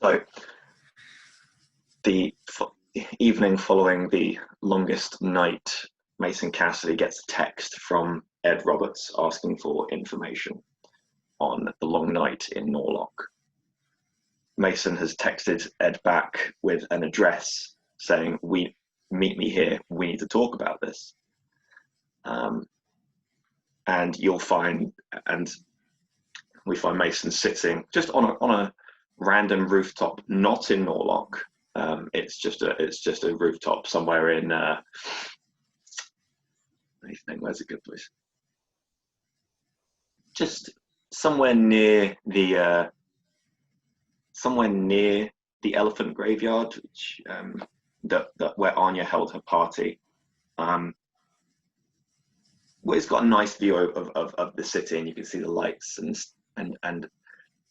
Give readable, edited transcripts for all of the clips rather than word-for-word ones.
So the evening following the longest night, Mason Cassidy gets a text from Ed Roberts asking for information on the long night in Norlock. Mason has texted Ed back with an address saying, meet me here, we need to talk about this. And we find Mason sitting just on a random rooftop, not in Norlock. It's just a rooftop somewhere in where's a good place? Just somewhere near the elephant graveyard, which where Anya held her party. Well, it's got a nice view of the city, and you can see the lights and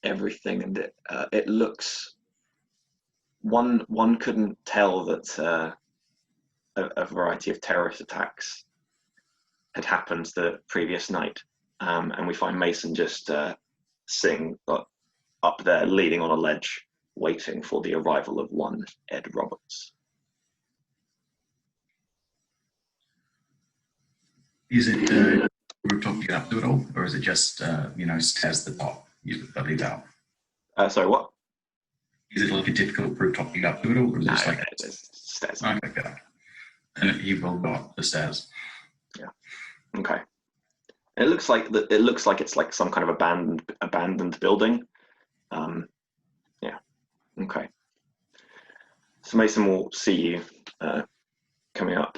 everything, and it looks. One couldn't tell that a variety of terrorist attacks had happened the previous night, and we find Mason just sitting up there, leaning on a ledge, waiting for the arrival of one Ed Roberts. Is it rooftop you get up to it all, or is it just stairs at the top? You leave out. Sorry, what? Is it like a difficult rooftop to get up to it all, or is it just like stairs? Okay, good. And you will go up the stairs. Yeah. Okay. It looks like it's like some kind of abandoned building. Yeah. Okay. So Mason will see you coming up,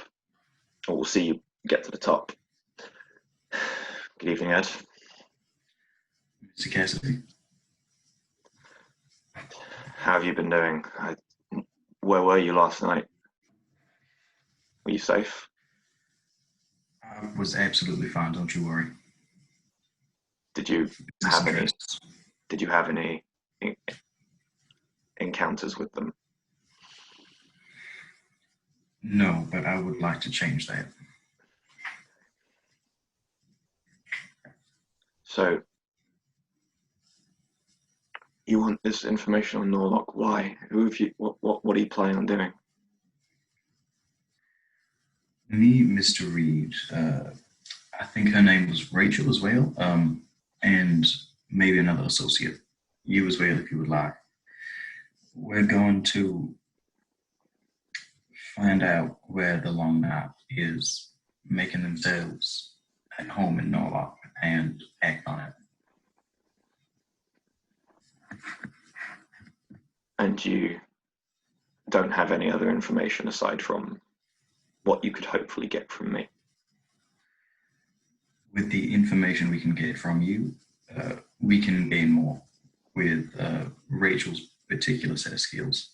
or we'll see you get to the top. Good evening, Ed. Mr. Cassidy. How have you been doing? Where were you last night? Were you safe? I was absolutely fine, don't you worry. Did you have any encounters with them? No, but I would like to change that. So, you want this information on Norlock? Why? Who have you? What are you planning on doing? Me, Mr. Reed. I think her name was Rachel as well, and maybe another associate. You as well, if you would like. We're going to find out where the long night is making themselves at home in Norlock and act on it. And you don't have any other information aside from what you could hopefully get from me? With the information we can get from you, we can gain more with Rachel's particular set of skills.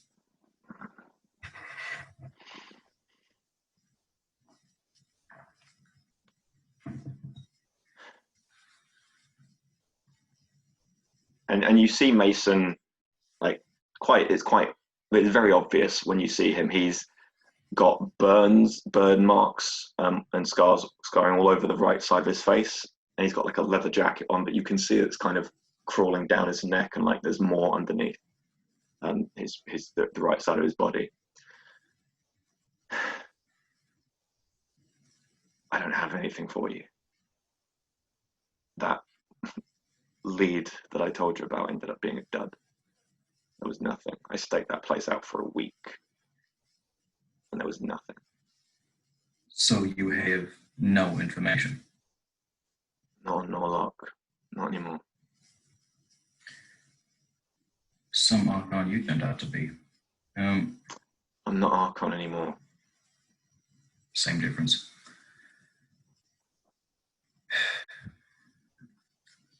And you see Mason, it's very obvious when you see him. He's got burn marks and scarring all over the right side of his face, and he's got like a leather jacket on, but you can see it's kind of crawling down his neck, and like there's more underneath the right side of his body. I don't have anything for you. That lead that I told you about ended up being a dud. There was nothing. I staked that place out for a week, and there was nothing. So you have no information? Not on Norlock. Not anymore. Some Archon you turned out to be. I'm not Archon anymore. Same difference.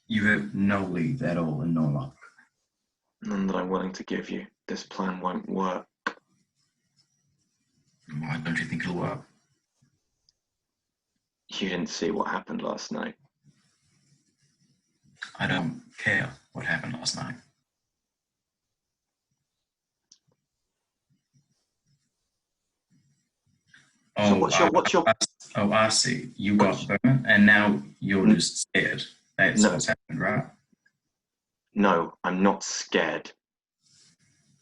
You have no lead at all in Norlock. None that I'm willing to give you. This plan won't work. Why don't you think it'll work? You didn't see what happened last night. I don't care what happened last night. So what's your? Oh, I see. You got burnt, and now you're just scared. That's what's happened, right? No, I'm not scared.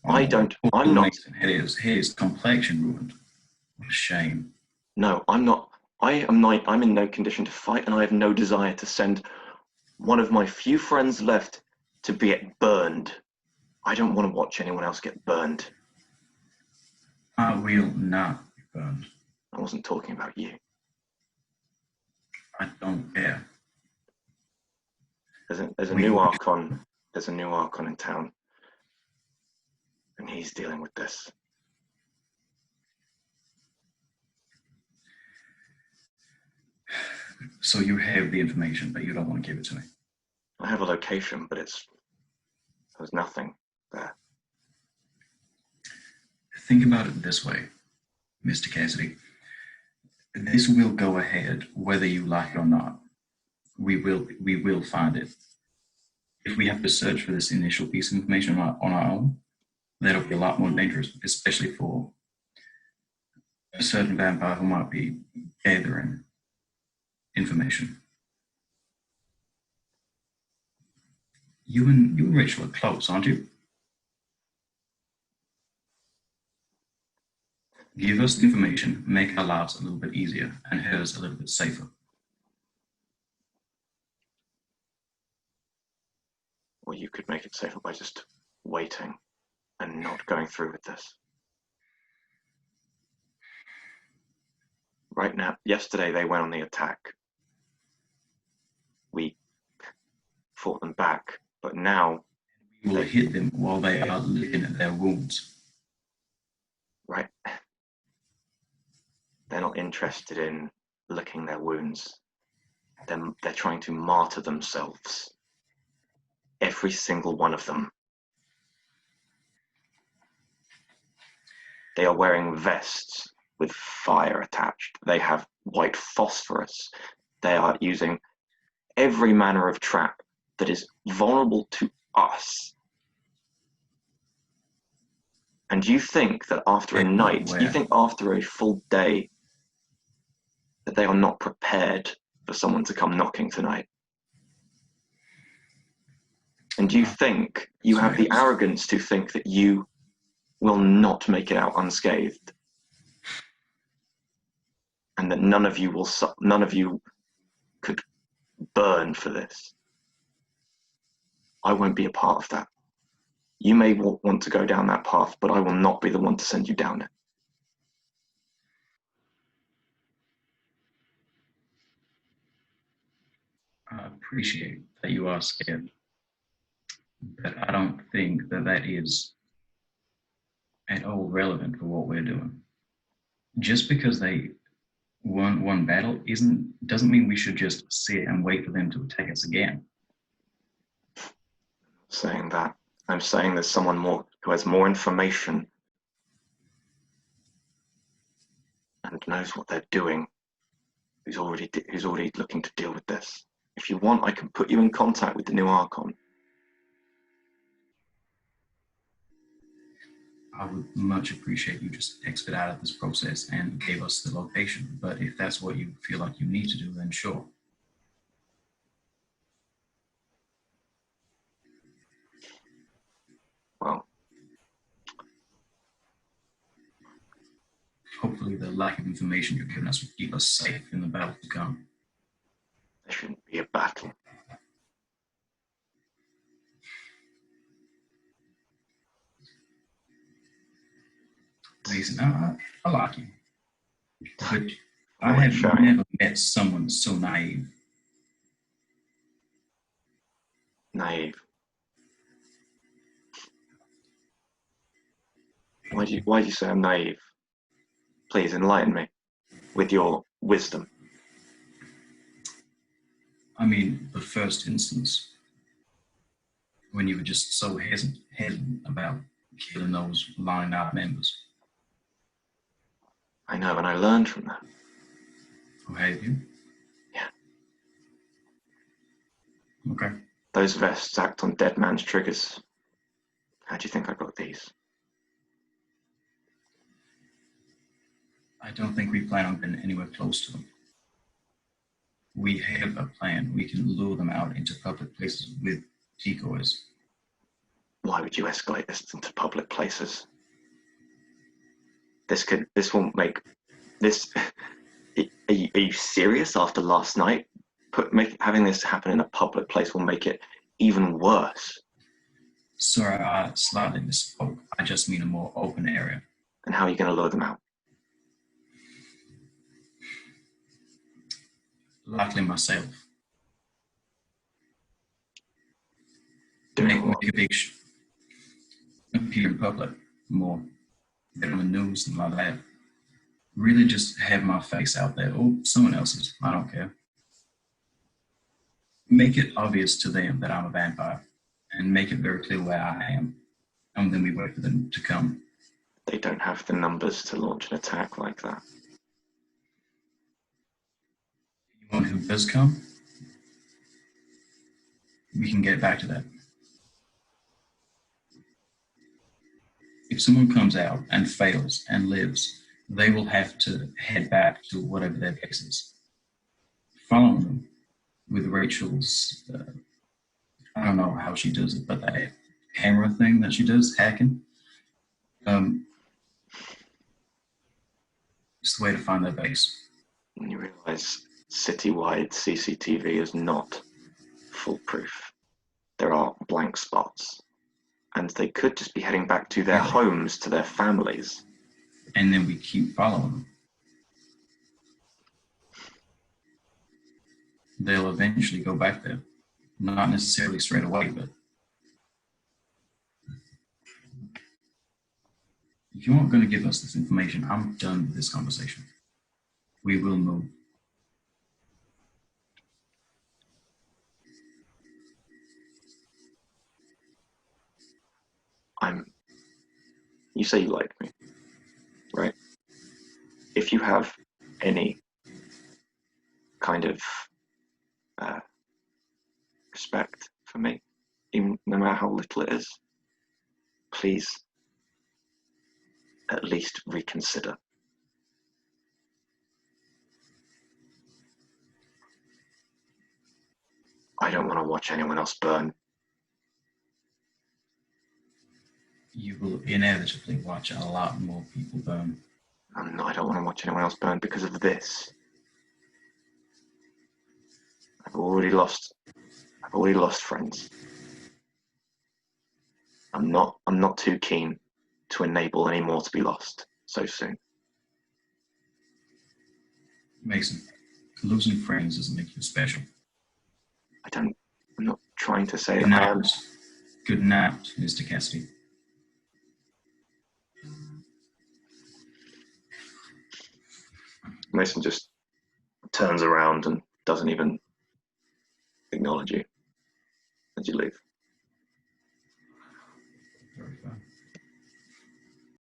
I Oh, don't. poor I'm little not. Mason had his complexion ruined. What a shame. No, I'm not. I am not. I'm in no condition to fight, and I have no desire to send one of my few friends left to be burned. I don't want to watch anyone else get burned. I will not be burned. I wasn't talking about you. I don't care. There's a We new will. Archon. There's a new Archon in town, and he's dealing with this. So you have the information, but you don't want to give it to me. I have a location, but there's nothing there. Think about it this way, Mr. Cassidy. This will go ahead whether you like it or not. We will find it. If we have to search for this initial piece of information on our own, that'll be a lot more dangerous, especially for a certain vampire who might be gathering information. You and Rachel are close, aren't you? Give us the information, make our lives a little bit easier, and hers a little bit safer. Or you could make it safer by just waiting and not going through with this. Right now, yesterday they went on the attack. We fought them back, but now We will hit them while they are licking at their wounds. right, they're not interested in licking their wounds. They're trying to martyr themselves. Every single one of them. They are wearing vests with fire attached. They have white phosphorus. They are using every manner of trap that is vulnerable to us. And you think that after a night, you think after a full day, that they are not prepared for someone to come knocking tonight? And you think you have the arrogance to think that you will not make it out unscathed, and that none of you could burn for this? I won't be a part of that. You may want to go down that path, but I will not be the one to send you down it. I appreciate that you are scared, but I don't think that is at all relevant for what we're doing. Just because they won one battle doesn't mean we should just sit and wait for them to attack us again. Saying that, I'm saying there's someone more who has more information and knows what they're doing, who's already looking to deal with this. If you want, I can put you in contact with the new Archon. I would much appreciate you just expedited this process and gave us the location. But if that's what you feel like you need to do, then sure. Well, hopefully the lack of information you're giving us will keep us safe in the battle to come. there shouldn't be a battle. Mason, I like you. But I Well, have never met someone so naive. Naive. Why do you say I'm naive? Please enlighten me with your wisdom. I mean, the first instance, when you were just so hesitant about killing those line out members. I know, and I learned from that. Oh, have you? Yeah. Okay. Those vests act on dead man's triggers. How do you think I got these? I don't think we plan on getting anywhere close to them. We have a plan. We can lure them out into public places with decoys. Why would you escalate this into public places? This won't make this. Are you serious? After last night, having this happen in a public place will make it even worse. Sorry, I slightly misspoke. I just mean a more open area. And how are you going to lure them out? Likely myself. Doing what? Make a big appear in public more. Get on the news and like that. Really just have my face out there, or someone else's. I don't care. Make it obvious to them that I'm a vampire, and make it very clear where I am. And then we wait for them to come. They don't have the numbers to launch an attack like that. Anyone who does come, we can get back to that. If someone comes out and fails and lives, they will have to head back to whatever their base is. Following them with Rachel's, I don't know how she does it, but that camera thing that she does, hacking, it's the way to find their base. And you realise citywide CCTV is not foolproof. There are blank spots. And they could just be heading back to their homes, to their families. And then we keep following them. They'll eventually go back there. Not necessarily straight away, but if you aren't going to give us this information, I'm done with this conversation. We will move. You say you like me, right? If you have any kind of respect for me, even no matter how little it is, please at least reconsider. I don't want to watch anyone else burn. You will inevitably watch a lot more people burn. I don't want to watch anyone else burn because of this. I've already lost friends. I'm not too keen to enable any more to be lost so soon. Mason, losing friends doesn't make you special. I'm not trying to say that I am. Good night, Mr. Cassidy. Mason just turns around and doesn't even acknowledge you as you leave. Very fine.